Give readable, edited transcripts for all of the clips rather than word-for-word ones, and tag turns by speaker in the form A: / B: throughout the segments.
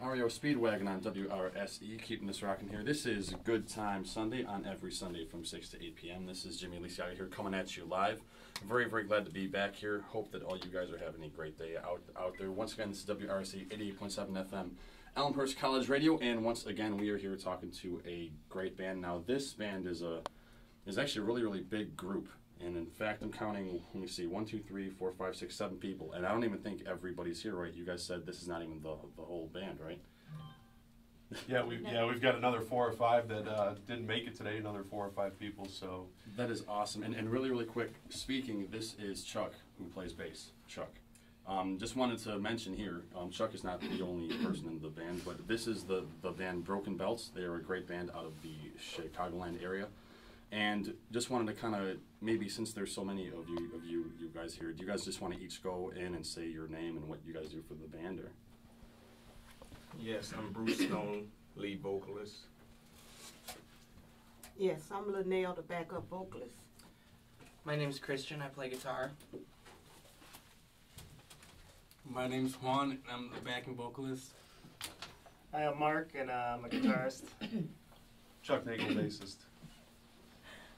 A: REO Speedwagon on WRSE, keeping this rocking here. This is Good Time Sunday on every Sunday from 6 to 8 p.m. This is Jimmy Lisiaga here coming at you live. Very, very glad to be back here. Hope that all you guys are having a great day out there. Once again, this is WRSE 88.7 FM, Elmhurst College Radio, and once again, we are here talking to a great band. Now, this band is actually a really, really big group. And in fact, I'm counting, let me see, 1, 2, 3, 4, 5, 6, 7 people. And I don't even think everybody's here, right? You guys said this is not even the whole band, right?
B: Yeah, we've got another 4 or 5 that didn't make it today, another 4 or 5 people, so.
A: That is awesome. And really, really quick, speaking, this is Chuck who plays bass, Chuck. Just wanted to mention here, Chuck is not the only person in the band, but this is the band Broken Belts. They are a great band out of the Chicagoland area. And just wanted to kind of, maybe since there's so many of you guys here, do you guys just want to each go in and say your name and what you guys do for the band? Or?
C: Yes, I'm Bruce Stone, lead vocalist.
D: Yes, I'm Linnell, the backup vocalist.
E: My name's Christian, I play guitar.
F: My name's Juan, and I'm the backing vocalist.
G: I am Mark, and I'm a guitarist.
B: Chuck Nagel, bassist.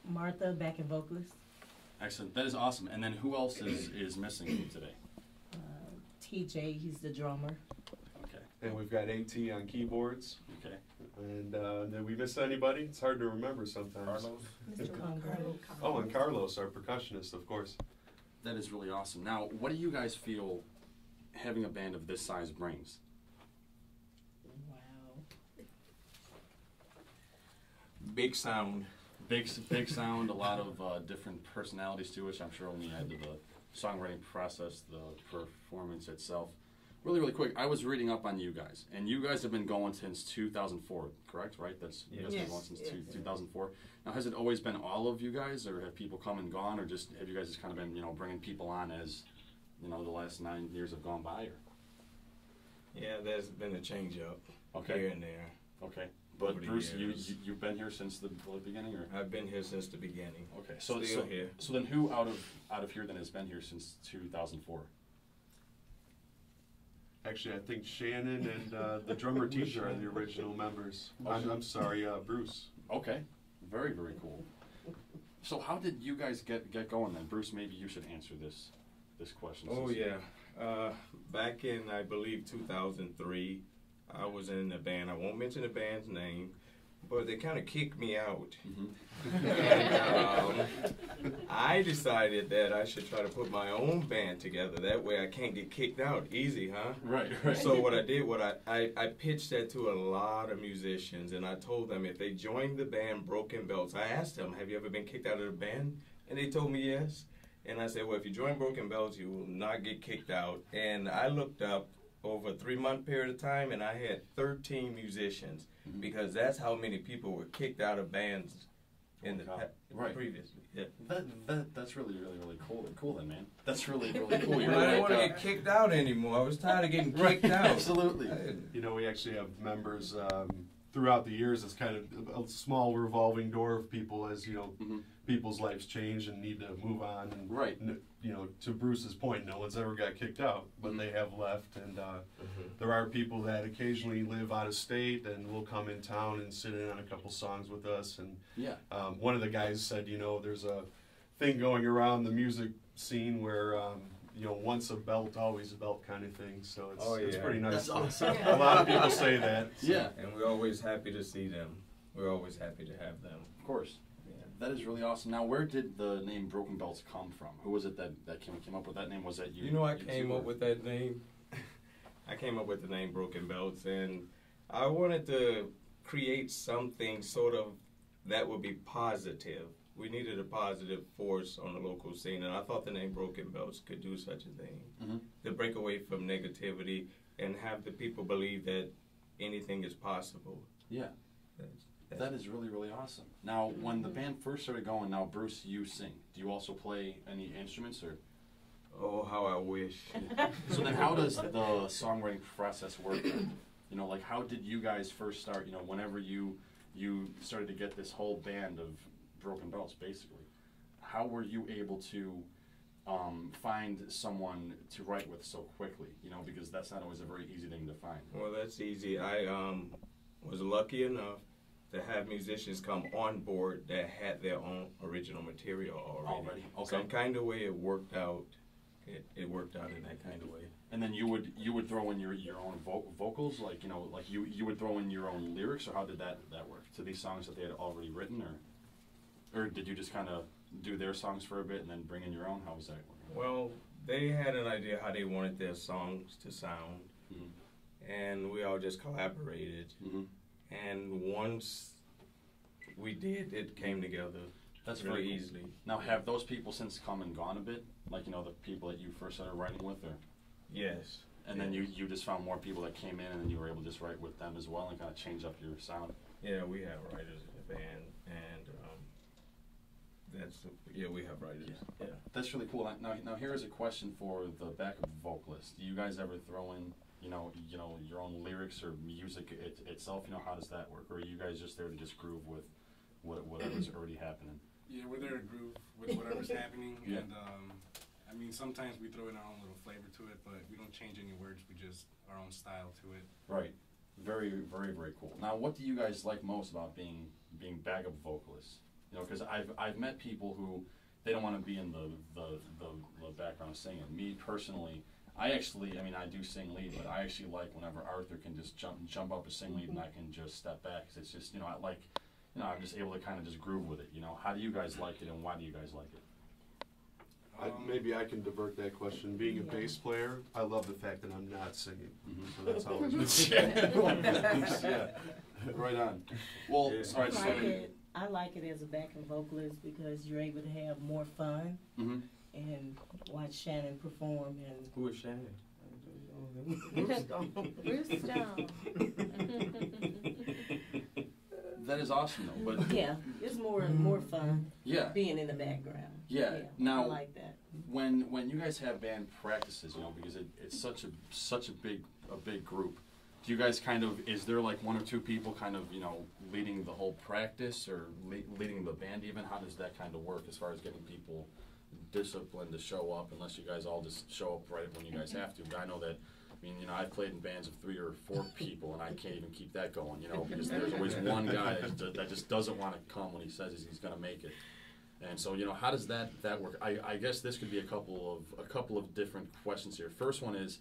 H: Martha, backing vocalist.
A: Excellent. That is awesome. And then who else is missing from today?
H: TJ, he's the drummer.
A: Okay.
B: And we've got AT on keyboards.
A: Okay.
B: And did we miss anybody? It's hard to remember sometimes.
A: Carlos?
H: Mr. Congo.
B: Oh, and Carlos, our percussionist, of course.
A: That is really awesome. Now, what do you guys feel having a band of this size brings?
H: Wow.
C: Big sound.
A: Big sound, a lot of different personalities to it. I'm sure only add to the songwriting process, the performance itself. Really, really quick, I was reading up on you guys, and you guys have been going since 2004, correct? Right? That's you guys have been going since 2004. Now, has it always been all of you guys, or have people come and gone, or just have you guys just kind of been, bringing people on as, the last 9 years have gone by, or?
C: Yeah, there's been a change up here and there.
A: Okay. But Bruce, you've been here since the beginning, or?
C: I've been here since the beginning.
A: Okay, so
C: here.
A: So then, who out of here then has been here since 2004?
B: Actually, I think Shannon and the drummer teacher are the original members. I'm sorry, Bruce.
A: Okay, very, very cool. So how did you guys get going then? Bruce, maybe you should answer this question.
C: Oh yeah, back in I believe 2003. I was in a band. I won't mention the band's name, but they kind of kicked me out. Mm-hmm. And I decided that I should try to put my own band together. That way I can't get kicked out. Easy, huh?
A: Right.
C: So what I did, I pitched that to a lot of musicians, and I told them if they joined the band Broken Belts, I asked them, have you ever been kicked out of the band? And they told me yes. And I said, well, if you join Broken Belts, you will not get kicked out. And I looked up over a 3-month period of time, and I had 13 musicians, because that's how many people were kicked out of bands in the previous. Yeah.
A: That's really, really, really cool then, man. That's really, really cool.
C: I didn't want to get kicked out anymore. I was tired of getting kicked out.
A: Absolutely.
B: We actually have members throughout the years. It's kind of a small revolving door of people as, people's lives change and need to move on. And,
A: right.
B: To Bruce's point, no one's ever got kicked out, but they have left. And there are people that occasionally live out of state and will come in town and sit in on a couple songs with us. And one of the guys said, there's a thing going around the music scene where, once a belt, always a belt kind of thing. So it's pretty nice.
A: That's awesome.
B: A lot of people say that. So.
A: Yeah.
C: And we're always happy to see them. We're always happy to have them.
A: Of course. That is really awesome. Now, where did the name Broken Belts come from? Who was it that came up with that name? Was that you?
C: I came up with that name. I came up with the name Broken Belts, and I wanted to create something sort of that would be positive. We needed a positive force on the local scene, and I thought the name Broken Belts could do such a thing. To break away from negativity and have the people believe that anything is possible.
A: Yeah. That is really, really awesome. Now, when the band first started going, now, Bruce, you sing. Do you also play any instruments, or?
C: Oh, how I wish.
A: So then how does the songwriting process work? Like, how did you guys first start, whenever you started to get this whole band of Broken Belts, basically? How were you able to find someone to write with so quickly? You know, because that's not always a very easy thing to find.
C: Well, that's easy. I was lucky enough to have musicians come on board that had their own original material already.
A: Okay.
C: Some kind of way it worked out. It worked out in that kind of way.
A: And then you would throw in your own vocals, like, you know, like you would throw in your own lyrics, or how did that work to these songs that they had already written, or did you just kind of do their songs for a bit and then bring in your own? How was that working?
C: Well, they had an idea how they wanted their songs to sound, and we all just collaborated. And once we did, it came together.
A: That's
C: really
A: very
C: easily.
A: Now, have those people since come and gone a bit? Like, you know, the people that you first started writing with, or?
C: Yes.
A: And then you just found more people that came in, and then you were able to just write with them as well and kind of change up your sound?
C: Yeah, we have writers in the band, and we have writers. Yeah.
A: That's really cool. Now here is a question for the backup vocalist. Do you guys ever throw in, you know, your own lyrics or music itself? You know, how does that work? Or are you guys just there to just groove with whatever's already happening?
F: Yeah, we're there to groove with whatever's happening,
A: Yeah.
F: and I mean, sometimes we throw in our own little flavor to it, but we don't change any words. We just our own style to it.
A: Right. Very, very, very cool. Now, what do you guys like most about being backup vocalists? You know, because I've met people who they don't want to be in the background singing. Me personally, I do sing lead, but I actually like whenever Arthur can just jump up and sing lead, and I can just step back. 'Cause it's just, you know, I'm just able to kind of just groove with it. You know, how do you guys like it, and why do you guys like it?
B: Maybe I can divert that question. Being a bass player, I love the fact that I'm not singing. So that's always
A: Yeah. Right on. Well,
C: Yeah.
A: sorry.
H: I like it as a backing vocalist because you're able to have more fun and watch Shannon perform. And
C: Who is Shannon?
A: That is awesome, though. But
H: yeah, it's more fun.
A: Yeah.
H: Being in the background.
A: Yeah. Now,
H: I like that.
A: When you guys have band practices, you know, because it's such a big group. Do you guys is there like one or two people kind of, you know, leading the whole practice or leading the band even? How does that kind of work as far as getting people disciplined to show up, unless you guys all just show up right when you guys have to? But I know that, I mean, you know, I've played in bands of 3 or 4 people, and I can't even keep that going, you know, because there's always one guy that just doesn't want to come when he says he's going to make it. And so, you know, how does that work? I guess this could be a couple of different questions here. First one is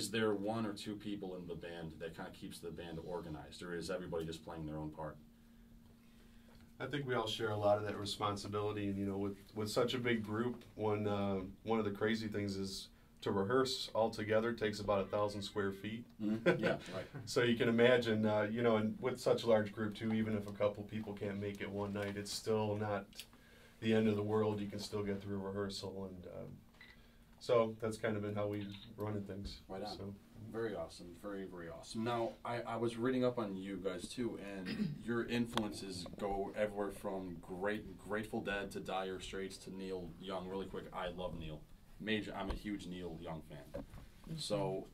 A: there 1 or 2 people in the band that kind of keeps the band organized, or is everybody just playing their own part?
B: I think we all share a lot of that responsibility, and you know, with such a big group, one of the crazy things is to rehearse all together takes about 1,000 square feet.
A: Yeah, right.
B: So you can imagine, you know, and with such a large group too, even if a couple people can't make it one night, it's still not the end of the world. You can still get through rehearsal, and so that's kind of been how we run things.
A: Right on.
B: So.
A: Very awesome. Very, very awesome. Now, I was reading up on you guys, too, and your influences go everywhere from Grateful Dead to Dire Straits to Neil Young. Really quick, I love Neil. I'm a huge Neil Young fan. So,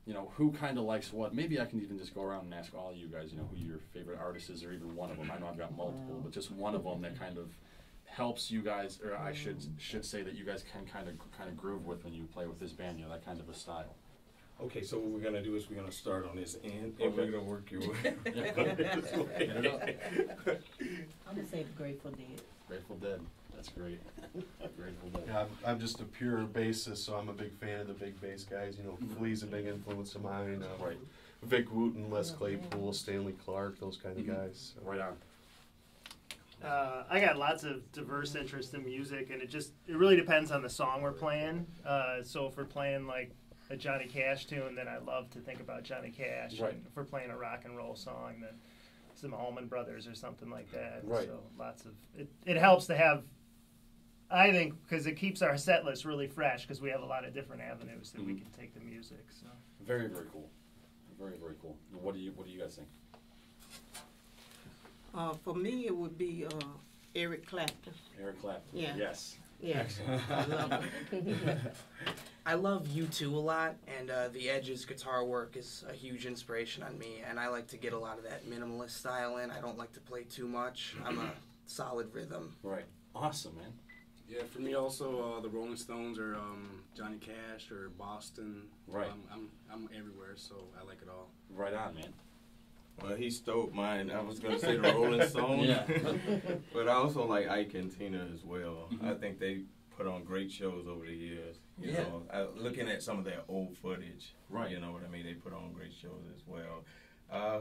A: you know, who kind of likes what? Maybe I can even just go around and ask all of you guys, you know, who your favorite artist is, or even one of them. I know I've got multiple, but just one of them that kind of helps you guys, or I should say that you guys can kind of groove with when you play with this band, you know, that kind of a style.
C: Okay, so what we're going to do is we're going to start on this end, and we're going to work your way.
A: Get it up.
H: I'm going to say Grateful Dead.
A: Grateful Dead. That's great. Grateful Dead.
B: Yeah, I'm just a pure bassist, so I'm a big fan of the big bass guys. You know, Flea's a big influence of mine.
A: Right.
B: Vic Wooten, Les Claypool, Stanley Clark, those kind of guys. So.
A: Right on.
G: I got lots of diverse interest in music, and it really depends on the song we're playing. So if we're playing like a Johnny Cash tune, then I love to think about Johnny Cash.
A: Right.
G: And if we're playing a rock and roll song, then some Allman Brothers or something like that.
A: Right.
G: So lots of it helps to have, I think, because it keeps our set list really fresh, because we have a lot of different avenues that we can take the music. So
A: very, very cool. Very, very cool. What do you guys think?
D: For me, it would be Eric Clapton.
A: Eric Clapton.
D: Yeah.
A: Yes.
D: Yeah, I love him.
E: I love U2 a lot, and the Edge's guitar work is a huge inspiration on me, and I like to get a lot of that minimalist style in. I don't like to play too much. I'm a solid rhythm.
A: Right. Awesome, man.
F: Yeah, for me also, the Rolling Stones or Johnny Cash or Boston.
A: Right.
F: I'm everywhere, so I like it all.
A: Right on, man.
C: Well, he stole mine. I was going to say the Rolling Stones.
A: Yeah.
C: But I also like Ike and Tina as well.
A: Mhm.
C: I think they put on great shows over the years. You know, looking at some of their old footage.
A: Right.
C: You know what I mean? They put on great shows as well.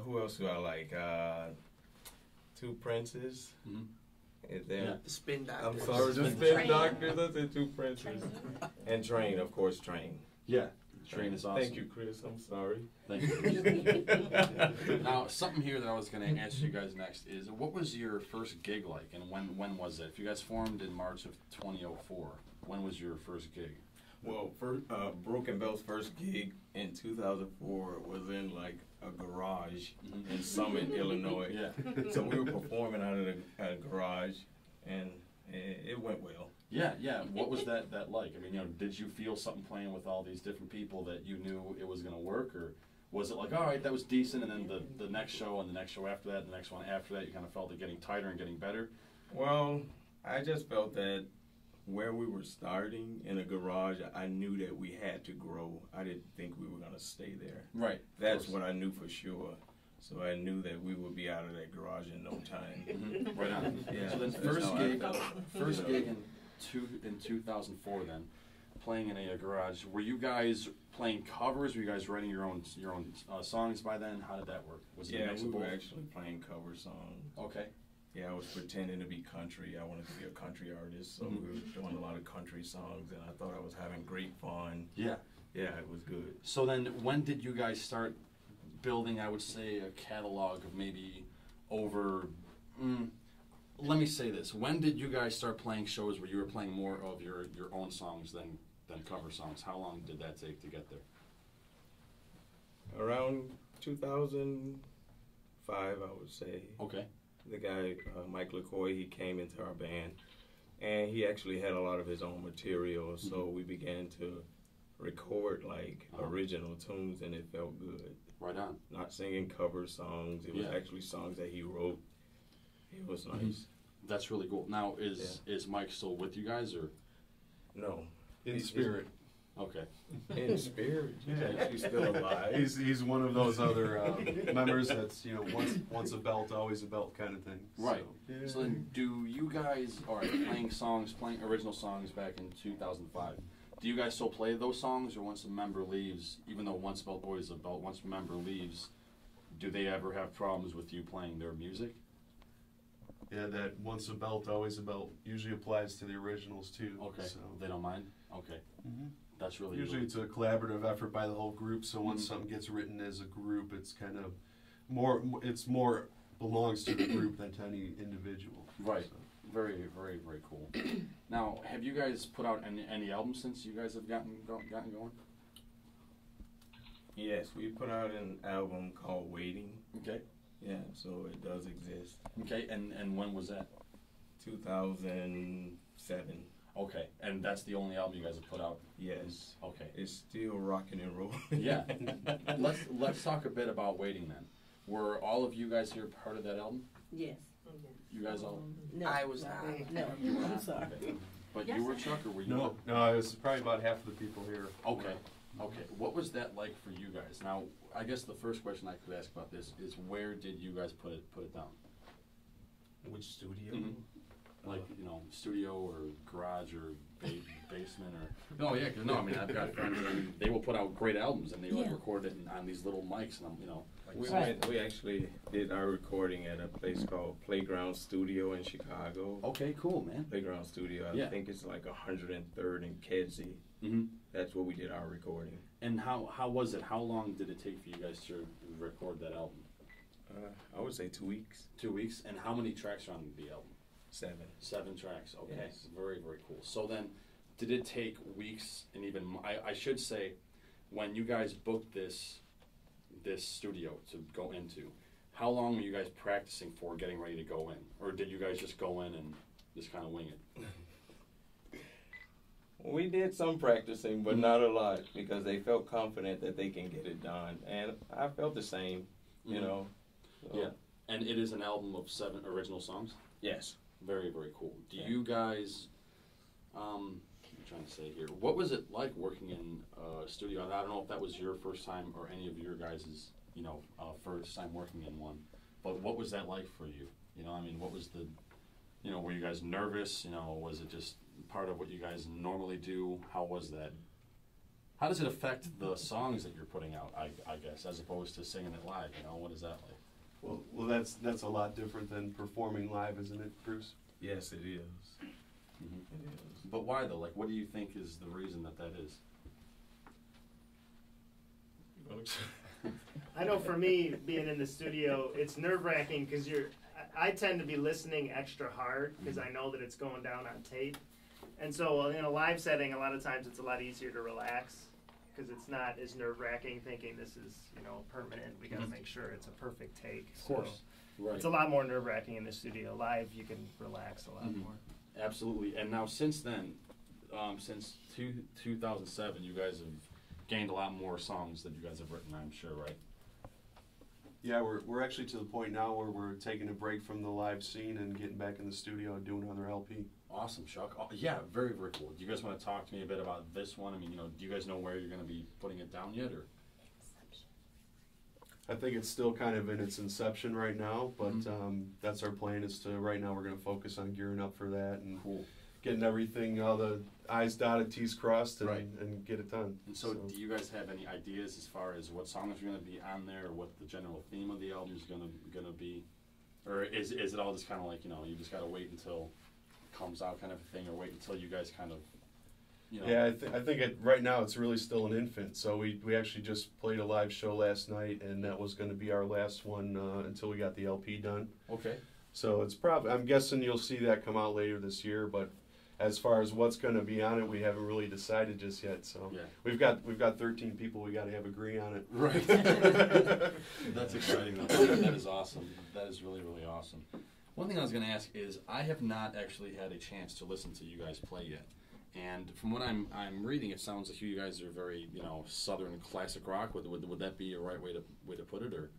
C: Who else do I like? Two Princes.
A: Mhm.
C: Is there?
A: Yeah.
E: The Spin
C: I'm
E: Doctors.
C: sorry, the
A: Train.
C: Spin Doctors. I said Two Princes. And Train, of course, Train.
A: Yeah. Train is awesome.
C: Thank you, Chris. I'm sorry.
A: Thank you. Now, something here that I was going to ask you guys next is, what was your first gig like, and when was it? If you guys formed in March of 2004, when was your first gig?
C: Well, Broken Bell's first gig in 2004 was in like a garage in Summit, Illinois.
A: Yeah.
C: So we were performing out of the garage, and it went well.
A: Yeah, yeah. What was that like? I mean, did you feel something playing with all these different people that you knew it was going to work, or was it like, all right, that was decent, and then the next show and the next show after that, and the next one after that, you kind of felt it getting tighter and getting better?
C: Well, I just felt that where we were starting in a garage, I knew that we had to grow. I didn't think we were going to stay there.
A: Right.
C: That's what I knew for sure. So I knew that we would be out of that garage in no time.
A: Mm-hmm. Right on.
C: Yeah,
A: So then
C: that's
A: first
C: how I
A: gig
C: felt.
A: in 2004 then, playing in a garage. Were you guys playing covers? Were you guys writing your own songs by then? How did that work? Was it a
C: Yeah,
A: mix
C: we
A: of
C: were
A: both?
C: actually playing cover songs.
A: Okay.
C: Yeah, I was pretending to be country. I wanted to be a country artist, so we were doing a lot of country songs, and I thought I was having great fun.
A: Yeah.
C: Yeah, it was good.
A: So then, when did you guys start building, I would say, a catalog of maybe over... let me say this. When did you guys start playing shows where you were playing more of your own songs than cover songs? How long did that take to get there?
C: Around 2005, I would say.
A: Okay.
C: The guy, Mike LaCoy, he came into our band, and he actually had a lot of his own material, so we began to record, like, original tunes, and it felt good.
A: Right on.
C: Not singing cover songs. It was actually songs that he wrote. It was nice.
A: That's really cool. Now, is Mike still with you guys, or?
C: No.
B: In spirit.
A: Okay.
C: In spirit. He's actually still alive.
B: He's one of those other members that's, once a belt, always a belt kind of thing.
A: Right.
B: So,
A: So then, do you guys, playing original songs back in 2005, do you guys still play those songs, or once a member leaves, even though once a belt, always a belt, once a member leaves, do they ever have problems with you playing their music?
B: Yeah, that once a belt, always a belt usually applies to the originals too.
A: Okay.
B: So.
A: They don't mind? Okay. That's really
B: Usually it's a collaborative effort by the whole group, so once something gets written as a group, it's kind of more belongs to the group than to any individual.
A: Right.
B: So.
A: Very, very, very cool. Now, have you guys put out any albums since you guys have gotten going?
C: Yes, we put out an album called Waiting.
A: Okay.
C: Yeah, so it does exist.
A: Okay, and when was that?
C: 2007.
A: Okay, and that's the only album you guys have put out?
C: Yes.
A: Okay.
C: It's still rocking and rolling.
A: Yeah. Let's talk a bit about Waiting then. Were all of you guys here part of that album?
H: Yes.
A: You guys all?
H: No.
E: I was not.
H: No,
A: You were
H: I'm
A: not?
H: sorry.
A: Okay. But you were, Chuck, or were you?
B: No, it was probably about half of the people here.
A: Okay. Okay. What was that like for you guys? Now, I guess the first question I could ask about this is, where did you guys put it down?
C: Which studio?
A: Like, studio or garage or basement or... No, yeah, because I mean, I've got friends and they will put out great albums and they record it on these little mics and
C: We actually did our recording at a place called Playground Studio in Chicago.
A: Okay, cool, man.
C: Playground Studio. I think it's like 103rd and Kedzie. That's where we did our recording.
A: And how was it? How long did it take for you guys to record that album?
C: I would say 2 weeks.
A: 2 weeks. And how many tracks are on the album?
C: 7.
A: 7 tracks. Okay.
C: Yes.
A: Very, very cool. So then, did it take weeks and even I should say, when you guys booked this studio to go into, how long were you guys practicing for getting ready to go in? Or did you guys just go in and just kind of wing it?
C: We did some practicing, but not a lot, because they felt confident that they can get it done. And I felt the same, you know. So.
A: Yeah. And it is an album of 7 original songs?
C: Yes.
A: Very, very cool. Do you guys I'm trying to say here, what was it like working in a studio? I don't know if that was your first time or any of your guys', first time working in one, but what was that like for you? What was the, were you guys nervous? Was it just part of what you guys normally do? How was that? How does it affect the songs that you're putting out, I guess, as opposed to singing it live? What is that like?
B: Well, that's a lot different than performing live, isn't it, Bruce?
C: Yes, it is.
A: Mm-hmm.
C: It is.
A: But why though? Like, what do you think is the reason that is?
G: I know for me, being in the studio, it's nerve-wracking because I tend to be listening extra hard because I know that it's going down on tape. And so in a live setting, a lot of times it's a lot easier to relax because it's not as nerve-wracking thinking this is, permanent. We got to make sure it's a perfect take.
A: Of course.
G: So
A: Right.
G: it's a lot more nerve-wracking in the studio. Live, you can relax a lot more.
A: Absolutely. And now since then, since 2007, you guys have gained a lot more songs that you guys have written, I'm sure, right?
B: Yeah, we're actually to the point now where we're taking a break from the live scene and getting back in the studio and doing another LP.
A: Awesome, Chuck. Oh, yeah, very, very cool. Do you guys want to talk to me a bit about this one? Do you guys know where you're going to be putting it down yet, or?
B: I think it's still kind of in its inception right now, but that's our plan. Is to right now we're going to focus on gearing up for that and getting everything, all the I's dotted, T's crossed, and get it done.
A: And so, do you guys have any ideas as far as what songs are going to be on there, or what the general theme of the album is going to be, or is it all just kind of like you just got to wait until it comes out kind of a thing, or wait until you guys kind of
B: Yeah, I think right now it's really still an infant. So we actually just played a live show last night, and that was going to be our last one until we got the LP done.
A: Okay.
B: So it's I'm guessing you'll see that come out later this year, but as far as what's going to be on it, we haven't really decided just yet. So we've got 13 people we got to have agree on it.
A: Right. That's exciting though. That is awesome. That is really, really awesome. One thing I was going to ask is I have not actually had a chance to listen to you guys play yet. And from what I'm reading, it sounds like you guys are very, Southern classic rock. Would that be a right way to put it, or?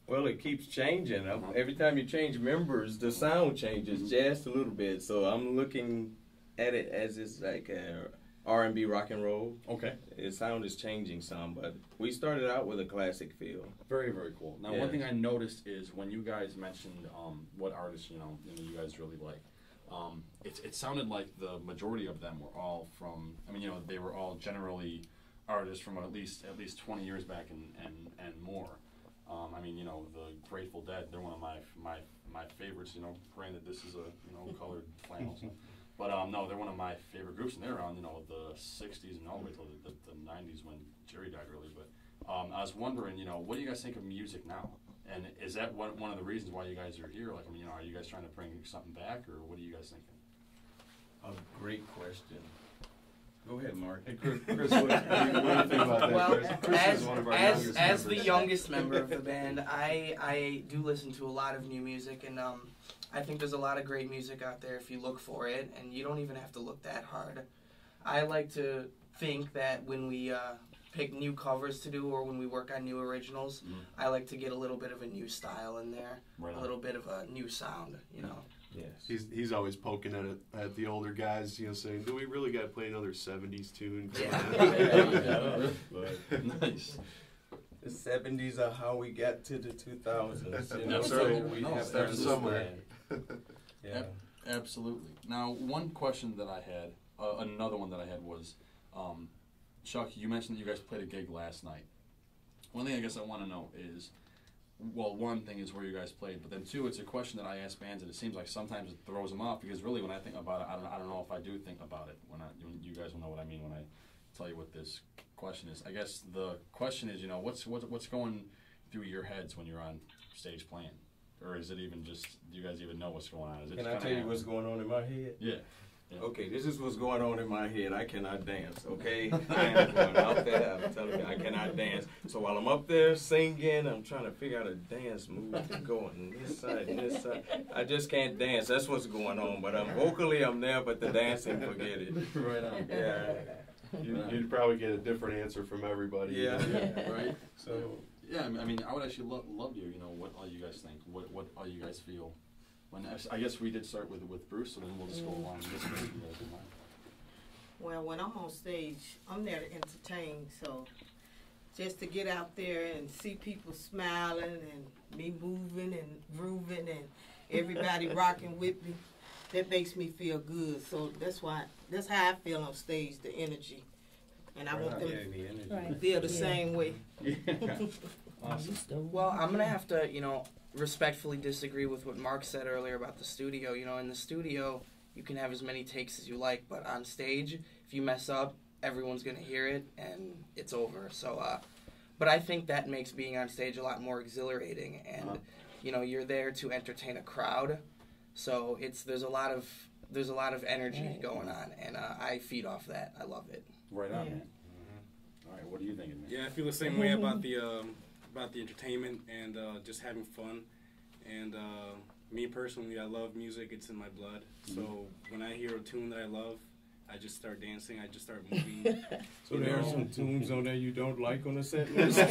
C: Well, it keeps changing. Every time you change members, the sound changes just a little bit. So I'm looking at it as it's like a R&B rock and roll.
A: Okay.
C: The sound is changing some, but we started out with a classic feel.
A: Very, very cool. Now, one thing I noticed is when you guys mentioned what artists you guys really like. It sounded like the majority of them were all from. They were all generally artists from at least 20 years back and more. The Grateful Dead. They're one of my favorites. Granted, this is a colored flannel. But no, they're one of my favorite groups, and they're around the 60s and all the way till the 90s when Jerry died early. But I was wondering, what do you guys think of music now? And is that one of the reasons why you guys are here? Like, are you guys trying to bring something back, or what are you guys thinking?
C: A great question. Go ahead, Mark.
B: Hey, Chris, what do you think about that?
E: Well,
B: Chris is one of our youngest
E: as the
B: members.
E: youngest member of the band, I do listen to a lot of new music, and I think there's a lot of great music out there if you look for it, and you don't even have to look that hard. I like to think that when we pick new covers to do or when we work on new originals, I like to get a little bit of a new style in there, a little bit of a new sound,
C: Yes.
B: He's always poking at the older guys, saying, "Do we really got to play another '70s tune?"
A: Nice.
C: The 70s are how we got to the 2000s.
B: That's
C: So
B: right.
C: we
B: No,
C: have to
B: starting somewhere.
C: understand. Yeah.
A: Absolutely. Now, one question that I had, another one that I had was, Chuck, you mentioned that you guys played a gig last night. One thing I guess I want to know is, well, one thing is where you guys played, but then two, it's a question that I ask bands, and it seems like sometimes it throws them off, because really when I think about it, I don't know if I do think about it. When you guys will know what I mean when I tell you what this question is. I guess the question is, what's going through your heads when you're on stage playing? Or is it even just, do you guys even know what's going on? Is it
C: Can
A: just
C: I tell you what's going on in my head?
A: Yeah.
C: Okay, this is what's going on in my head. I cannot dance, okay? I am going out there, I'm telling you, I cannot dance. So while I'm up there singing, I'm trying to figure out a dance move to go on this side and this side. I just can't dance. That's what's going on. But vocally, I'm there, but the dancing, forget it.
A: Right on.
C: Yeah.
B: You'd probably get a different answer from everybody.
C: Yeah.
A: Right?
C: So,
A: yeah, I would actually love to hear, what all you guys think, what all you guys feel I guess we did start with Bruce, so then we'll just go along this way.
D: Well, when I'm on stage, I'm there to entertain, so just to get out there and see people smiling and me moving and grooving and everybody rocking with me, that makes me feel good. So that's how I feel on stage, the energy. And I want them to feel the same way.
A: Yeah. Awesome.
E: Well, I'm going to have to, respectfully disagree with what Mark said earlier about the studio. In the studio, you can have as many takes as you like, but on stage, if you mess up, everyone's going to hear it, and it's over. So, but I think that makes being on stage a lot more exhilarating, and, you're there to entertain a crowd. So there's a lot of energy going on, and I feed off that. I love it.
A: Right on, man. Mm-hmm. All right, what are you thinking, man?
F: Yeah, I feel the same way about the entertainment and just having fun. And me personally, I love music. It's in my blood. So when I hear a tune that I love, I just start dancing. I just start moving.
C: So there are some tunes on there you don't like on the set list? A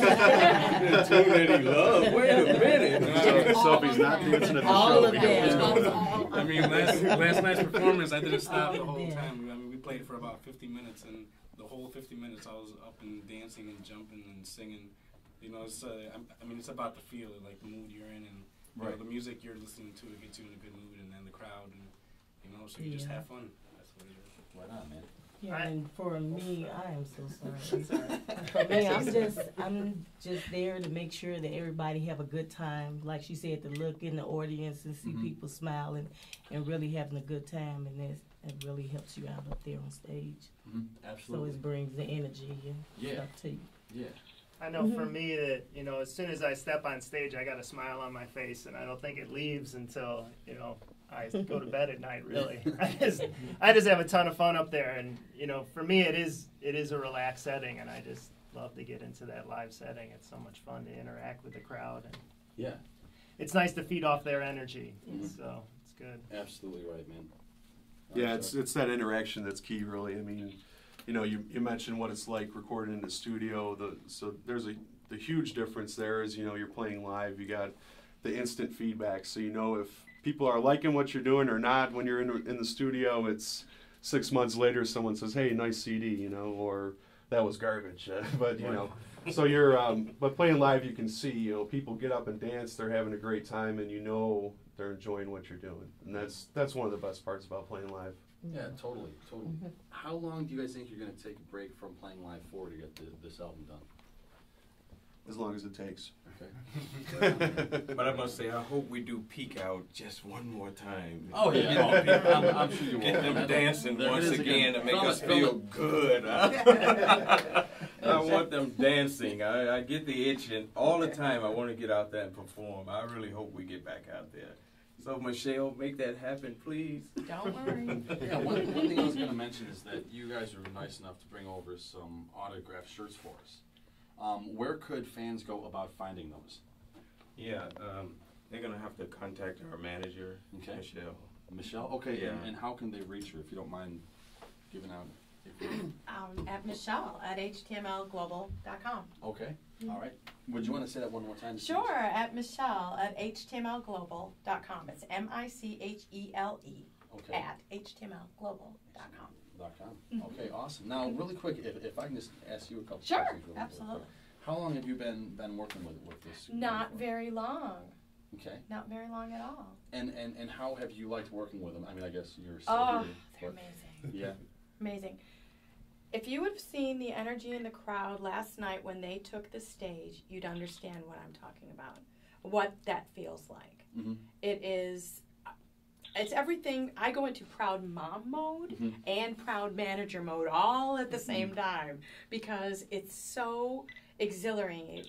C: tune that he loves? Wait a minute.
A: So if he's not dancing at the
H: All
A: show,
H: of them.
F: I mean, last night's performance, I didn't stop the whole time. I mean, we played for about 50 minutes, and the whole 50 minutes I was up and dancing and jumping and singing. It's it's about the feel, like the mood you're in, and the music you're listening to, it gets you in a good mood, and then the crowd, and so you just have fun. That's what it is.
A: Right on, man.
H: Yeah, and for me, I am so sorry. For me, I'm just there to make sure that everybody have a good time. Like she said, to look in the audience and see people smiling and really having a good time, and it really helps you out up there on stage.
A: Absolutely.
H: So it brings the energy and stuff to you.
A: Yeah.
G: I know for me that, as soon as I step on stage, I got a smile on my face, and I don't think it leaves until, I go to bed at night, really. I just have a ton of fun up there, and, for me it is a relaxed setting, and I just love to get into that live setting. It's so much fun to interact with the crowd, and it's nice to feed off their energy, so it's good.
A: Absolutely right, man.
B: Yeah, it's that interaction that's key, really. I mean, you mentioned what it's like recording in the studio. So there's the huge difference there is, you're playing live. You got the instant feedback, so if people are liking what you're doing or not. When you're in the studio, it's 6 months later, someone says, "Hey, nice CD," or "That was garbage." But so you're but playing live, you can see people get up and dance. They're having a great time, and they're enjoying what you're doing, and that's one of the best parts about playing live.
A: Yeah, totally. How long do you guys think you're going to take a break from playing live for to get this album done?
B: As long as it takes.
A: Okay.
C: But I must say, I hope we do Peek Out just one more time.
A: Oh, yeah. I'm sure you will.
C: Get them dancing once again to make us feel good. I want them dancing. I get the itch, and all the time I want to get out there and perform. I really hope we get back out there. So, Michelle, make that happen, please.
H: Don't worry.
A: Yeah, one thing I was going to mention is that you guys were nice enough to bring over some autographed shirts for us. Where could fans go about finding those?
C: Yeah, they're going to have to contact our manager, Michelle.
A: Michelle? Okay,
C: yeah.
A: And how can they reach her, if you don't mind giving out?
I: At Michelle at htmlglobal.com.
A: Okay, all right. Would you want to say that one more time?
I: Sure, at Michelle at htmlglobal.com. It's MICHELE at htmlglobal.com.
A: Okay, awesome. Now, really quick, if I can just ask you a couple
I: Sure,
A: questions. Really
I: absolutely.
A: Quick. How long have you been working with this?
I: Not very long.
A: Okay.
I: Not very long at all.
A: And how have you liked working with them? I mean, I guess you're still here.
I: They're amazing.
A: Yeah.
I: Amazing. If you would have seen the energy in the crowd last night when they took the stage, you'd understand what I'm talking about, what that feels like.
A: Mm-hmm.
I: It's everything. I go into proud mom mode and proud manager mode all at the same time because it's so exhilarating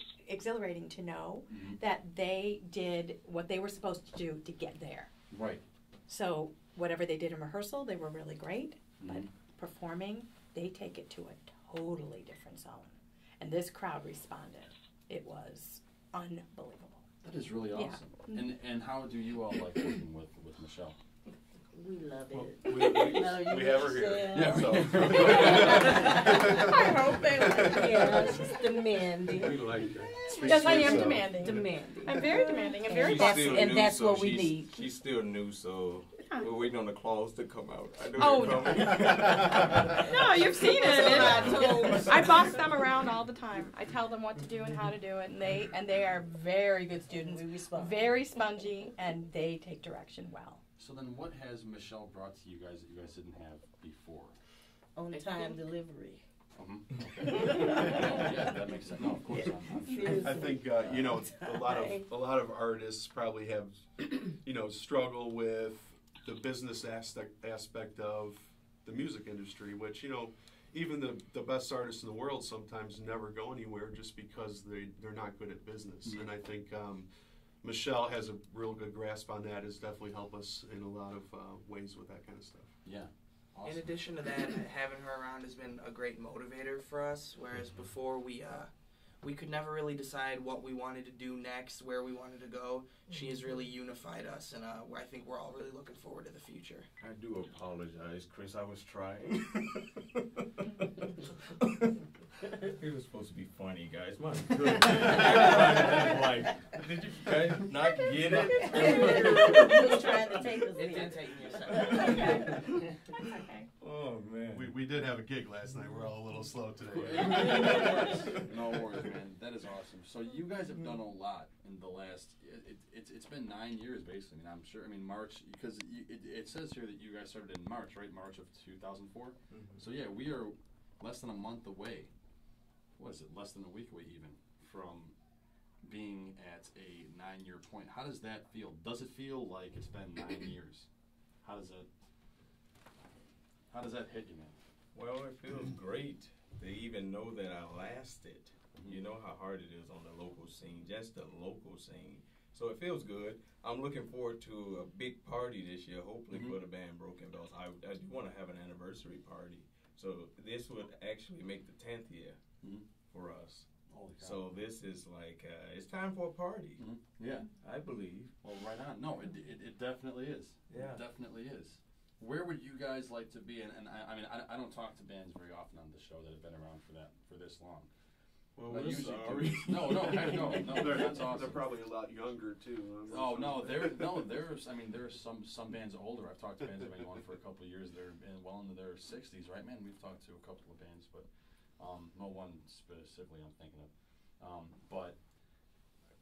I: to know that they did what they were supposed to do to get there.
A: Right.
I: So whatever they did in rehearsal, they were really great, but performing, they take it to a totally different zone. And this crowd responded. It was unbelievable.
A: That is really awesome. Yeah. And how do you all like working with Michelle?
H: We love it.
B: We have her here.
A: Yeah. So.
I: I hope they like it.
H: Yeah, she's demanding.
C: We like her.
I: Yes, I am demanding.
J: Demanding.
I: I'm very demanding. I'm very
C: She's
I: bossy.
C: still
J: and
C: new,
J: that's
C: so
J: what we need.
C: She's still new, so we're waiting on the claws to come out. I know
I: Oh,
C: they're coming.
I: No, you've seen it. I boss them around all the time. I tell them what to do and how to do it, and they are very good students, very spongy, and they take direction well.
A: So then, what has Michelle brought to you guys that you guys didn't have before?
H: On-time delivery.
A: Okay. Yeah, that makes sense. No, of course.
B: I think you know, a lot of artists probably have struggle with the business aspect of the music industry, which even the best artists in the world sometimes never go anywhere just because they're not good at business.
A: Mm-hmm.
B: And I think Michelle has a real good grasp on that. Has definitely helped us in a lot of ways with that kind of stuff.
A: Yeah. Awesome.
E: In addition to that, having her around has been a great motivator for us, whereas before we could never really decide what we wanted to do next, where we wanted to go. She has really unified us, and I think we're all really looking forward to the future.
C: I do apologize, Chris. I was trying. It was supposed to be funny, guys. My goodness. Everybody was like, did you guys not get it?
H: He was trying to take us
E: It
H: in.
E: did take me a second.
I: Okay.
C: Oh, man.
B: We did have a gig last night. We're all a little slow today.
A: No worries, man. That is awesome. So you guys have done a lot in the last. It's been 9 years basically. I mean, I'm sure. I mean, March, because it says here that you guys started in March, right? March of 2004.
C: Mm-hmm.
A: So yeah, we are less than a month away. What is it? Less than a week away even from being at a 9-year point. How does that feel? Does it feel like it's been 9 years? How does that hit you, man?
C: Well, it feels great to even know that I lasted. Mm-hmm. You know how hard it is on the local scene, just the local scene. So it feels good. I'm looking forward to a big party this year, hopefully for the band Broken Bells. I do want to have an anniversary party. So this would actually make the 10th year for us. So this is like, it's time for a party.
A: Yeah.
C: I believe.
A: Well, right on. No, it definitely is.
C: Yeah.
A: It definitely is. Where would you guys like to be? And I mean, I don't talk to bands very often on the show that have been around for this long.
C: Well,
A: But
C: we're
A: usually
C: sorry.
A: No, that's awesome.
B: They're probably a lot younger too.
A: Oh no, there's I mean there's some bands older. I've talked to bands that have been going for a couple of years. They're well into their 60s, right, man? We've talked to a couple of bands, but no one specifically I'm thinking of. But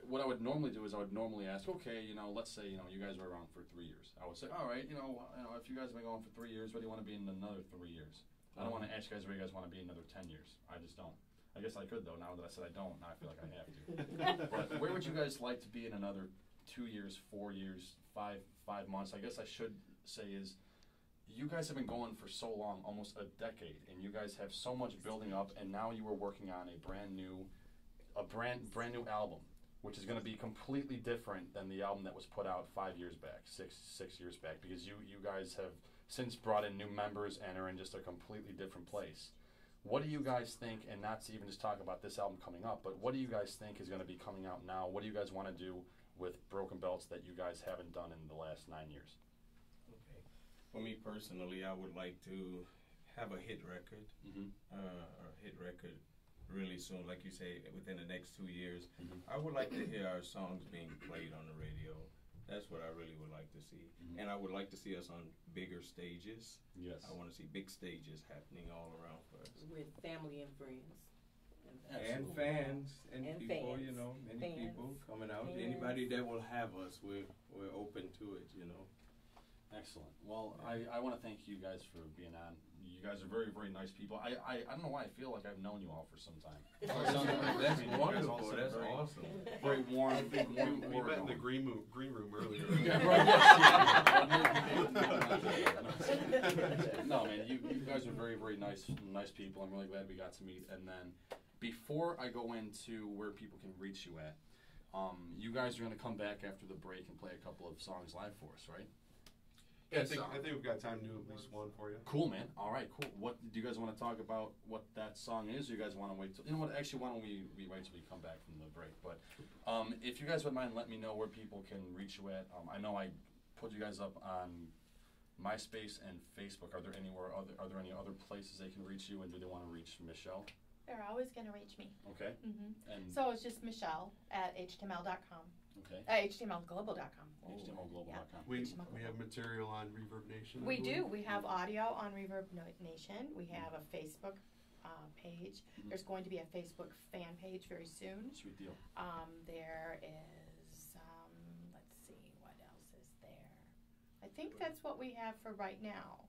A: what I would normally do is I would normally ask, okay, let's say you guys were around for 3 years. I would say, all right, if you guys have been going for 3 years, where do you want to be in another 3 years? I don't want to ask you guys where you guys want to be in another 10 years. I just don't. I guess I could though. Now that I said I don't, now I feel like I have to. But where would you guys like to be in another 2 years, 4 years, 5 months? I guess I should say is, you guys have been going for so long, almost a decade, and you guys have so much building up, and now you are working on a brand new album, which is going to be completely different than the album that was put out 5 years back, six years back, because you guys have since brought in new members and are in just a completely different place. What do you guys think, and not to even just talk about this album coming up, but what do you guys think is going to be coming out now? What do you guys want to do with Broken Belts that you guys haven't done in the last 9 years?
C: Okay. For me personally, I would like to have a hit record, really soon, like you say, within the next 2 years. I would like to hear our songs being played on the radio. That's what I really would like to see. And I would like to see us on bigger stages.
A: Yes.
C: I want to see big stages happening all around for us.
J: With family and friends.
C: And fans and people,
J: fans.
C: Many people coming out.
J: Fans.
C: Anybody that will have us, we're open to it,
A: Excellent. Well, I want to thank you guys for being on. You guys are very, very nice people. I don't know why I feel like I've known you all for some time.
C: That's wonderful. That's awesome.
A: Very warm.
B: We met in the green room earlier.
A: No, man, you guys are very, very nice people. I'm really glad we got to meet. And then, before I go into where people can reach you at, you guys are going to come back after the break and play a couple of songs live for us, right?
B: Yeah, I think we've got time to do at least one for you.
A: Cool, man. All right, cool. What do you guys want to talk about? What that song is? Or you guys want to wait till? You know what? Actually, why don't we wait till we come back from the break? But if you guys would mind, let me know where people can reach you at. I know I put you guys up on MySpace and Facebook. Are there any other places they can reach you? And do they want to reach Michelle?
J: They're always going to reach me.
A: Okay.
J: Mm-hmm.
A: And
J: so it's just Michelle at html.com.
A: Okay.
J: htmlglobal.com.
A: htmlglobal.com.
B: We have material on Reverb Nation.
J: We do. We have audio on Reverb Nation. We have a Facebook page. There's going to be a Facebook fan page very soon.
A: Sweet deal.
J: There is, let's see, what else is there? I think that's what we have for right now.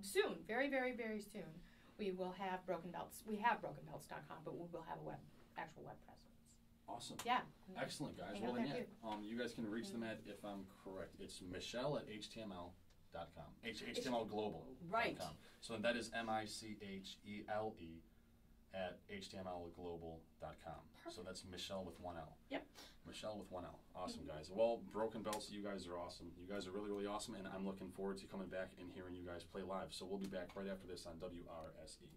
J: Soon, very, very, very soon, we will have Broken Belts. We have brokenbelts.com, but we will have a actual web presence.
A: Awesome.
J: Yeah.
A: Excellent, guys. Well, then, yeah. You guys can reach them at, if I'm correct, it's Michelle at html.com. htmlglobal.com.
J: Right.
A: So that is MICHELE at htmlglobal.com.
J: Perfect.
A: So that's Michelle with one L.
J: Yep.
A: Michelle with one L. Awesome, guys. Well, Broken Belts, you guys are awesome. You guys are really, really awesome, and I'm looking forward to coming back and hearing you guys play live. So we'll be back right after this on WRSE.